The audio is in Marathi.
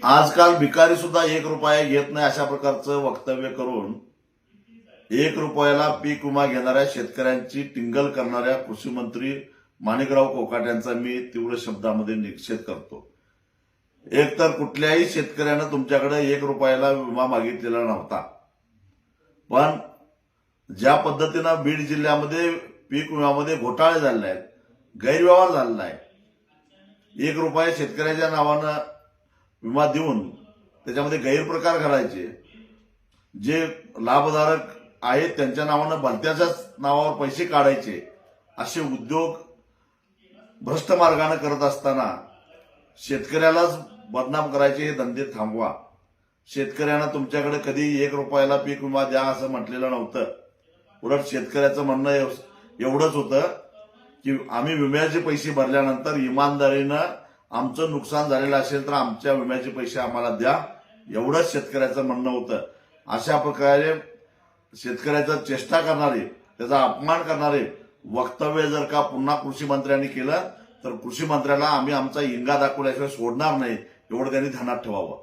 आजकाल भिकारी सुद्धा 1 रुपया घेत नाही अशा प्रकारचं वक्तव्य करून 1 रुपयाला पीक विमा घेणाऱ्या शेतकऱ्यांची टिंगल करणाऱ्या कृषी मंत्री माणिकराव कोकाटे यांचा मी तीव्र शब्दामध्ये निषेध करतो. एक तर कुठल्याही शेतकऱ्यानं तुमच्याकडे 1 रुपयाला विमा मागितलेला नव्हता, पण ज्या पद्धतीनं बीड जिल्ह्यामध्ये पीक विम्यामध्ये घोटाळे झाले आहेत, गैरव्यवहार झालेला आहे, 1 रुपया शेतकऱ्याच्या नावानं विमा देऊन त्याच्यामध्ये गैरप्रकार करायचे, जे लाभधारक आहेत त्यांच्या नावानं भलत्याच्याच नावावर पैसे काढायचे, असे उद्योग भ्रष्ट मार्गाने करत असताना शेतकऱ्यालाच बदनाम करायचे हे धंदे थांबवा. शेतकऱ्यांना तुमच्याकडे कधी 1 रुपयाला पीक विमा द्या असं म्हटलेलं नव्हतं. उलट शेतकऱ्याचं म्हणणं एवढंच होतं की आम्ही विम्याचे पैसे भरल्यानंतर इमानदारीनं आमचं नुकसान झालेलं असेल तर आमच्या विम्याचे पैसे आम्हाला द्या, एवढंच शेतकऱ्याचं म्हणणं होतं. अशा प्रकारे शेतकऱ्याचा चेष्टा करणारे, त्याचा अपमान करणारे वक्तव्य जर का पुन्हा कृषी मंत्र्यांनी केलं तर कृषी मंत्र्याला आम्ही आमचा इंगा दाखवल्याशिवाय सोडणार नाही, एवढं त्यांनी ध्यानात ठेवावं.